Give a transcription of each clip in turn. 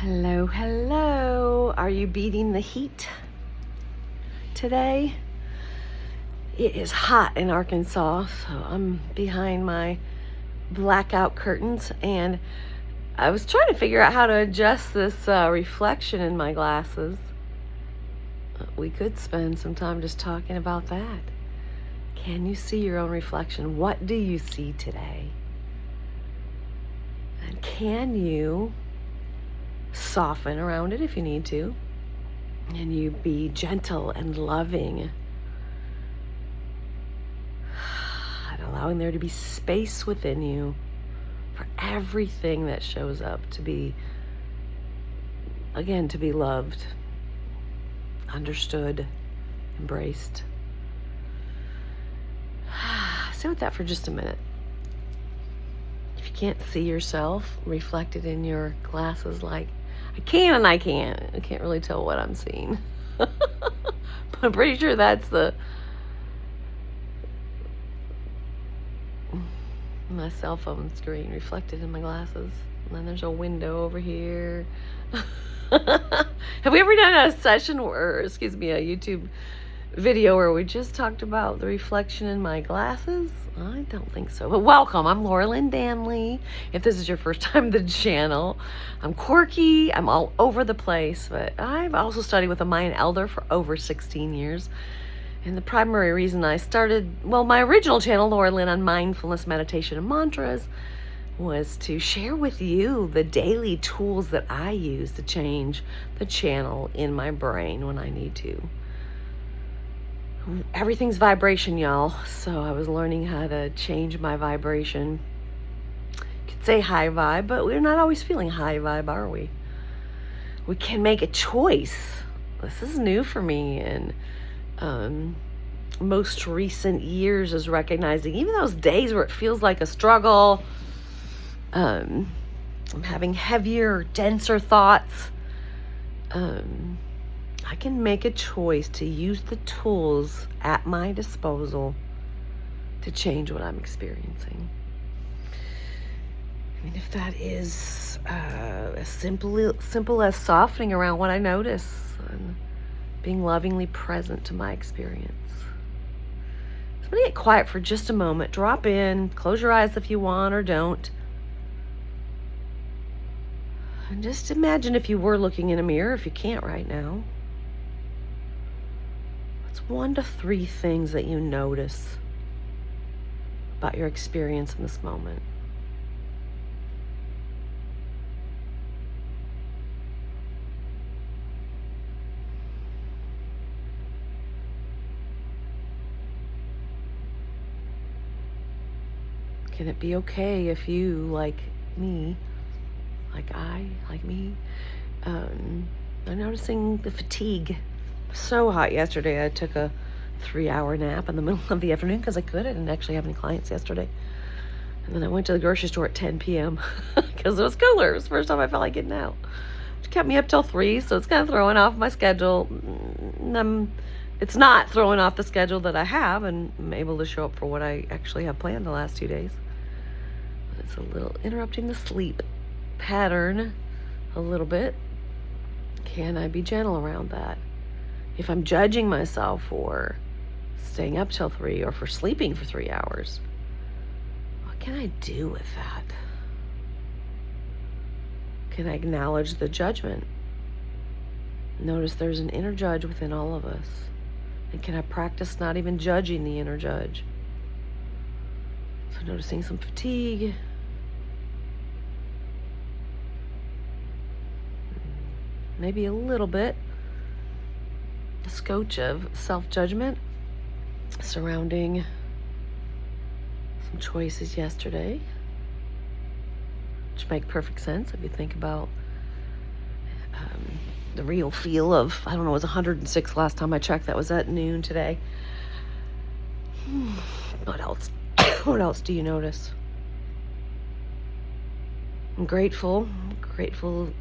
Hello, hello. Are you beating the heat today? It is hot in Arkansas, so I'm behind my blackout curtains, and I was trying to figure out how to adjust this reflection in my glasses. We could spend some time just talking about that. Can you see your own reflection? What do you see today? And can you soften around it if you need to, and you be gentle and loving, and allowing there to be space within you for everything that shows up to be, again, to be loved, understood, embraced. Sit with that for just a minute. If you can't see yourself reflected in your glasses, like I can and I can't. I can't really tell what I'm seeing. But I'm pretty sure that's my cell phone screen reflected in my glasses. And then there's a window over here. Have we ever done a session a YouTube video where we just talked about the reflection in my glasses? I don't think so. But welcome. I'm Laura Lynn Danley. If this is your first time to the channel, I'm quirky. I'm all over the place. But I've also studied with a Mayan elder for over 16 years. And the primary reason I started, my original channel, Laura Lynn on mindfulness, meditation, and mantras, was to share with you the daily tools that I use to change the channel in my brain when I need to. Everything's vibration, y'all. So I was learning how to change my vibration. You could say high vibe, but we're not always feeling high vibe, are we? We can make a choice. This is new for me, and most recent years is recognizing even those days where it feels like a struggle. I'm having heavier, denser thoughts. I can make a choice to use the tools at my disposal to change what I'm experiencing. I mean, if that is as simple as softening around what I notice and being lovingly present to my experience. So I'm going to get quiet for just a moment. Drop in, close your eyes if you want or don't. And just imagine if you were looking in a mirror, if you can't right now. What's 1 to 3 things that you notice about your experience in this moment? Can it be okay if you, like me, I'm noticing the fatigue. So hot yesterday. I took a 3-hour nap in the middle of the afternoon because I could. I didn't actually have any clients yesterday. And then I went to the grocery store at 10 p.m. because it was cooler. It was the first time I felt like getting out. It kept me up till 3, so it's kind of throwing off my schedule. It's not throwing off the schedule that I have, and I'm able to show up for what I actually have planned the last 2 days. It's a little interrupting the sleep pattern a little bit. Can I be gentle around that? If I'm judging myself for staying up till 3 or for sleeping for 3 hours, what can I do with that? Can I acknowledge the judgment? Notice there's an inner judge within all of us. And can I practice not even judging the inner judge? So noticing some fatigue. Maybe a little bit. A scotch of self-judgment surrounding some choices yesterday, which make perfect sense if you think about the real feel of, I don't know, it was 106 last time I checked. That was at noon today. What else? What else do you notice? I'm grateful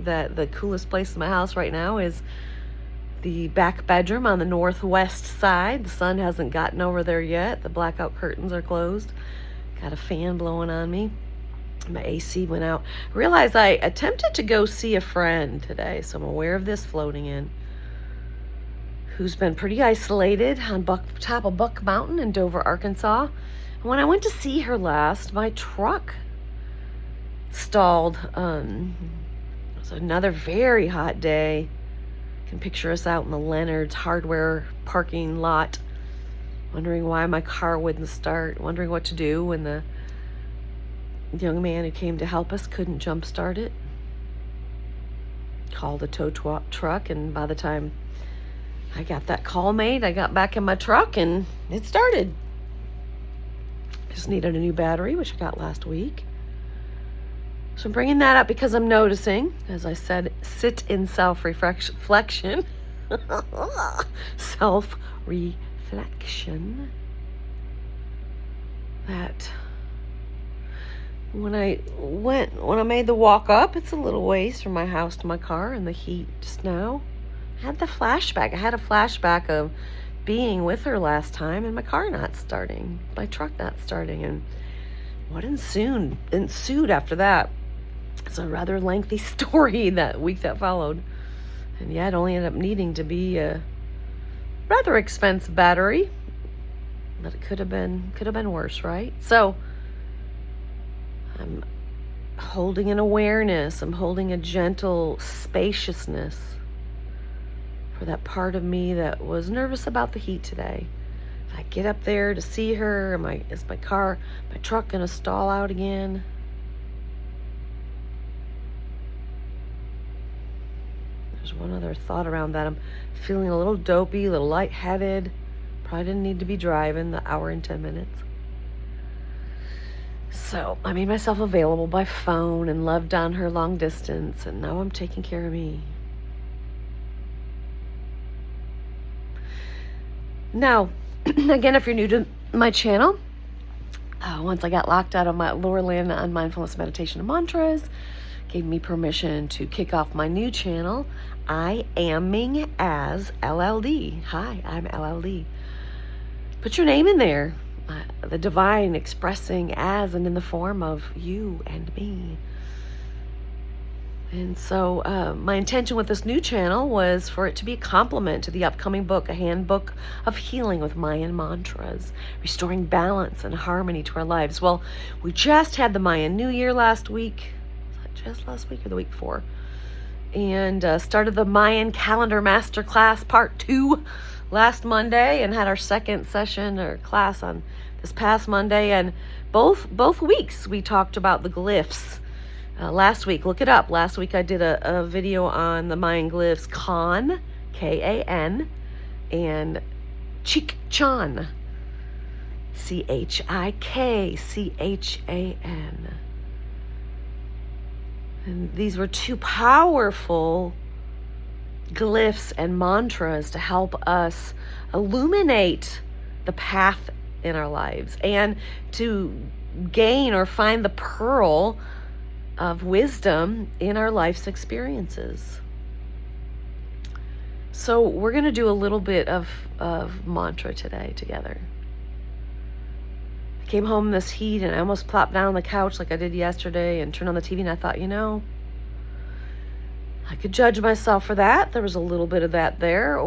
that the coolest place in my house right now is the back bedroom on the northwest side. The sun hasn't gotten over there yet. The blackout curtains are closed. Got a fan blowing on me. My AC went out. Realized I attempted to go see a friend today, so I'm aware of this floating in, who's been pretty isolated on top of Buck Mountain in Dover, Arkansas. And when I went to see her last, my truck stalled. It was another very hot day. You can picture us out in the Leonard's hardware parking lot, wondering why my car wouldn't start, wondering what to do when the young man who came to help us couldn't jump start it. Called a tow truck, and by the time I got that call made, I got back in my truck and it started. Just needed a new battery, which I got last week. So I'm bringing that up because I'm noticing, as I said, sit in self-reflection. Self-reflection. That when I made the walk up, it's a little ways from my house to my car, and the heat just now, I had a flashback of being with her last time and my car not starting, my truck not starting, and what ensued after that. It's a rather lengthy story that week that followed. And yeah, it only ended up needing to be a rather expensive battery, but it could have been worse, right? So I'm holding an awareness, I'm holding a gentle spaciousness for that part of me that was nervous about the heat today. If I get up there to see her, is my truck gonna stall out again? There's one other thought around that. I'm feeling a little dopey, a little lightheaded. Probably didn't need to be driving the hour and 10 minutes. So I made myself available by phone and loved on her long distance, and now I'm taking care of me. Now, again, if you're new to my channel, once I got locked out of my lower land on mindfulness, meditation, and mantras, gave me permission to kick off my new channel, I Amming as LLD. Hi, I'm LLD. Put your name in there. The divine expressing as and in the form of you and me. And so my intention with this new channel was for it to be a complement to the upcoming book, A Handbook of Healing with Mayan Mantras, restoring balance and harmony to our lives. Well, we just had the Mayan New Year last week. Was that just last week or the week before? And started the Mayan Calendar Masterclass Part 2 last Monday, and had our second session or class on this past Monday. And both weeks we talked about the glyphs. Last week, look it up. Last week I did a video on the Mayan glyphs Kan, K-A-N, and Chik-Chan, C-H-I-K-C-H-A-N. And these were two powerful glyphs and mantras to help us illuminate the path in our lives and to gain or find the pearl of wisdom in our life's experiences. So we're going to do a little bit of mantra today together. I came home in this heat and I almost plopped down on the couch like I did yesterday and turned on the TV, and I thought, I could judge myself for that. There was a little bit of that there,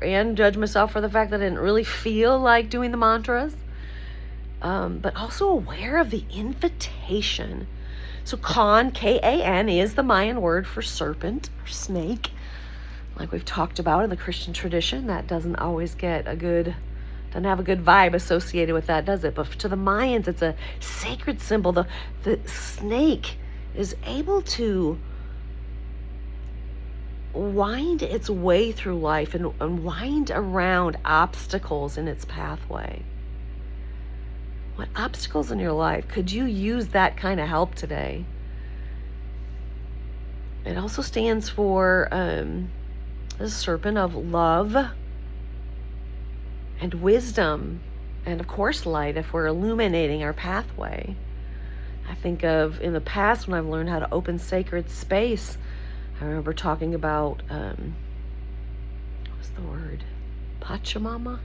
and judge myself for the fact that I didn't really feel like doing the mantras. But also aware of the invitation. So Kan, K-A-N, is the Mayan word for serpent or snake. Like we've talked about in the Christian tradition, that doesn't always doesn't have a good vibe associated with that, does it? But to the Mayans, it's a sacred symbol. The snake is able to wind its way through life and wind around obstacles in its pathway. What obstacles in your life could you use that kind of help today? It also stands for the serpent of love and wisdom, and of course light if we're illuminating our pathway. I think of in the past when I've learned how to open sacred space, I remember talking about what's the word? Pachamama?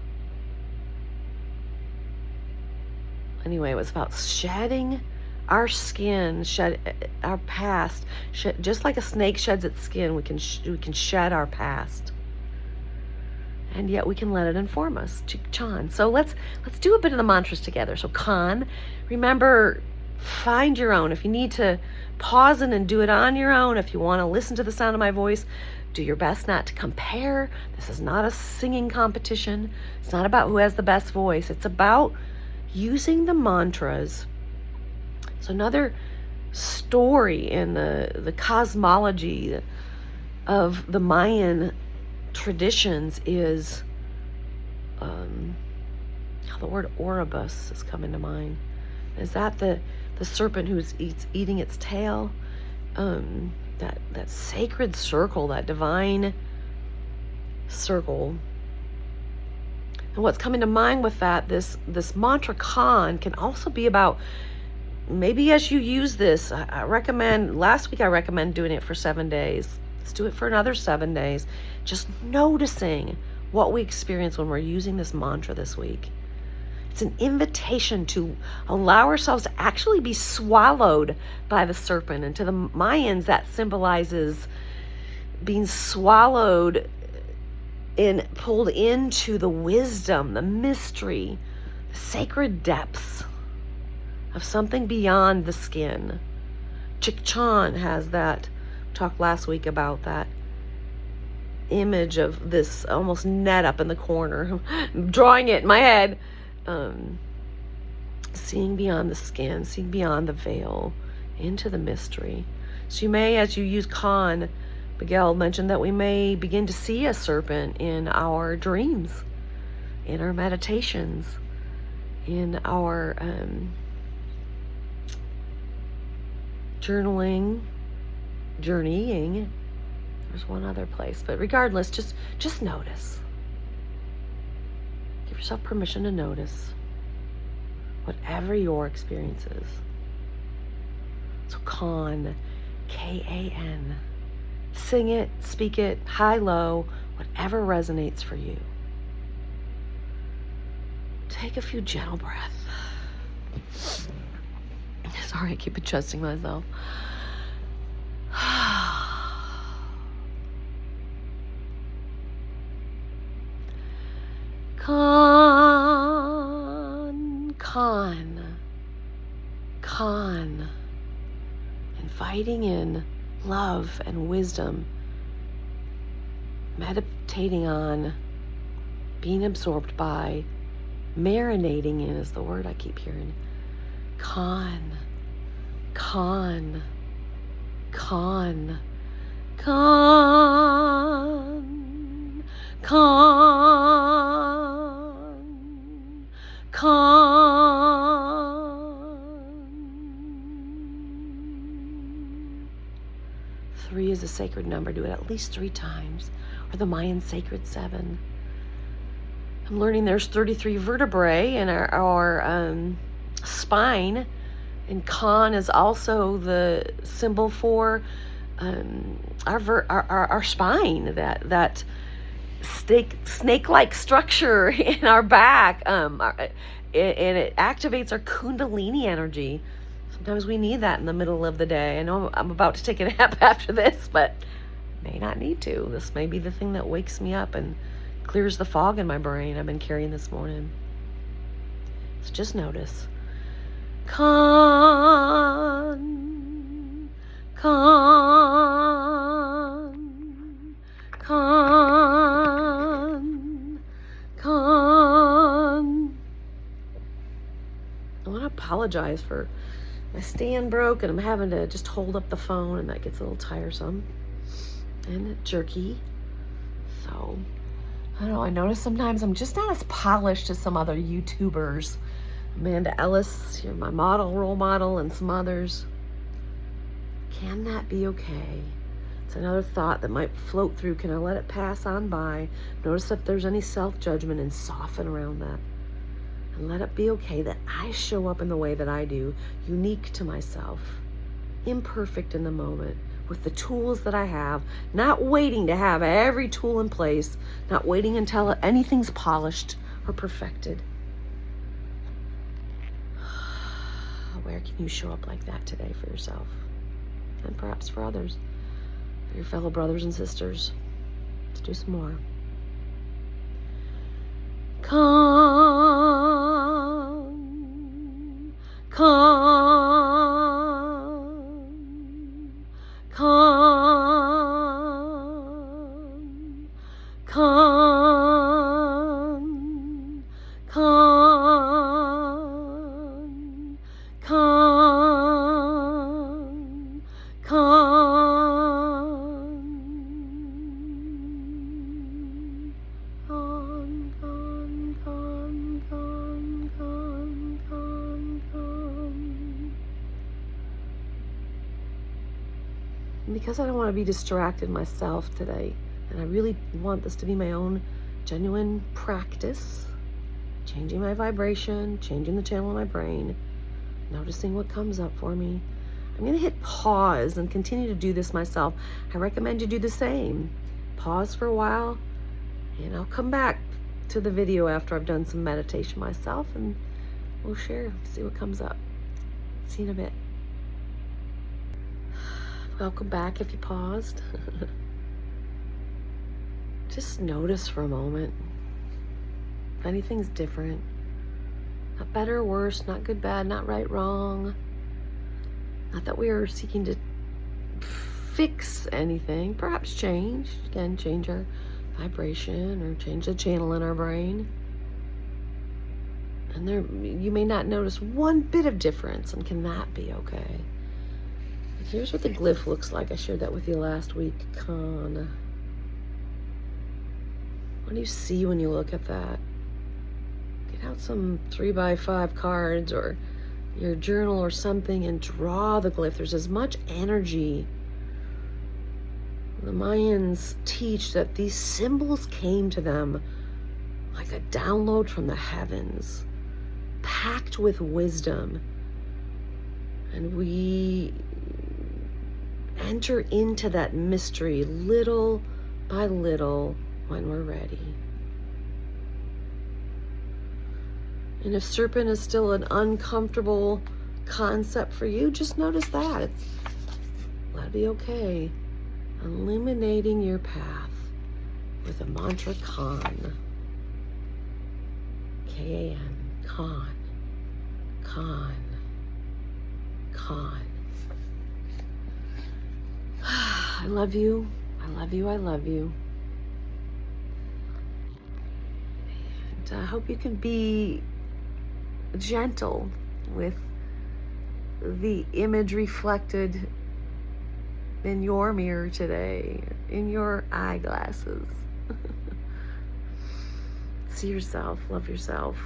Anyway, it was about shedding Our skin our past, just like a snake sheds its skin, we can shed our past. And yet we can let it inform us. Chan. So let's do a bit of the mantras together. So Khan, remember, find your own. If you need to pause and do it on your own, if you want to listen to the sound of my voice, do your best not to compare. This is not a singing competition. It's not about who has the best voice. It's about using the mantras. So another story in the cosmology of the Mayan traditions is the word Ouroboros is coming to mind. Is that the serpent who's eating its tail? That sacred circle, that divine circle. And what's coming to mind with that, this mantra Khan can also be about, maybe as you use this, last week I recommend doing it for 7 days. Let's do it for another 7 days. Just noticing what we experience when we're using this mantra this week. It's an invitation to allow ourselves to actually be swallowed by the serpent. And to the Mayans, that symbolizes being swallowed and pulled into the wisdom, the mystery, the sacred depths of something beyond the skin. Chikchan has that. Talked last week about that image of this almost net up in the corner. I'm drawing it in my head. Seeing beyond the skin, seeing beyond the veil, into the mystery. So you may, as you use Khan, Miguel mentioned that we may begin to see a serpent in our dreams, in our meditations, in our journaling, journeying. There's one other place, but regardless, just notice. Give yourself permission to notice whatever your experience is. So Khan, K-A-N. Sing it, speak it, high, low, whatever resonates for you. Take a few gentle breaths. Sorry, I keep adjusting myself. Khan. Inviting in love and wisdom. Meditating on, being absorbed by, marinating in is the word I keep hearing. Khan. Three is a sacred number. Do it at least 3 times. Or the Mayan sacred 7. I'm learning there's 33 vertebrae in our spine. And Khan is also the symbol for our spine, that snake-like structure in our back, and it activates our kundalini energy. Sometimes we need that in the middle of the day. I know I'm about to take a nap after this, but may not need to. This may be the thing that wakes me up and clears the fog in my brain I've been carrying this morning. So just notice. Khan. I want to apologize for my stand broke and I'm having to just hold up the phone, and that gets a little tiresome and jerky. So, I don't know, I notice sometimes I'm just not as polished as some other YouTubers. Amanda Ellis, you're my role model, and some others. Can that be okay? It's another thought that might float through. Can I let it pass on by? Notice if there's any self-judgment and soften around that. And let it be okay that I show up in the way that I do, unique to myself, imperfect in the moment, with the tools that I have, not waiting to have every tool in place, not waiting until anything's polished or perfected. Where can you show up like that today for yourself? And perhaps for others, for your fellow brothers and sisters. Let's do some more. Come, come, come, come, come, come, come. Because I don't want to be distracted myself today, and I really want this to be my own genuine practice, changing my vibration, changing the channel in my brain, noticing what comes up for me. I'm going to hit pause and continue to do this myself. I recommend you do the same. Pause for a while, and I'll come back to the video after I've done some meditation myself, and we'll share, see what comes up. See you in a bit. Welcome back if you paused. Just notice for a moment if anything's different. Not better or worse, not good, bad, not right, wrong. Not that we are seeking to fix anything. Perhaps change. Again, change our vibration or change the channel in our brain. And there, you may not notice one bit of difference, and can that be okay? But here's what the glyph looks like. I shared that with you last week. Khan. What do you see when you look at that? Get out some 3x5 cards or your journal or something and draw the glyph. There's as much energy. The Mayans teach that these symbols came to them like a download from the heavens, packed with wisdom. And we enter into that mystery little by little when we're ready. And if serpent is still an uncomfortable concept for you, just notice that. That'll be okay. Illuminating your path with a mantra Khan. K-A-N. Khan. Khan. Khan. I love you. I love you. I love you. And I hope you can be gentle with the image reflected in your mirror today, in your eyeglasses. See yourself, love yourself.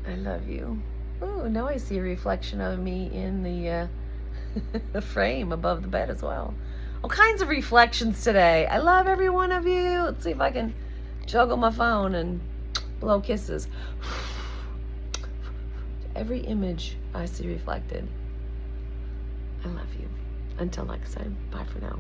I love you. Oh, now I see a reflection of me in the frame above the bed as well. All kinds of reflections today. I love every one of you. Let's see if I can juggle my phone and blow kisses. Every image I see reflected. I love you. Until next time, bye for now.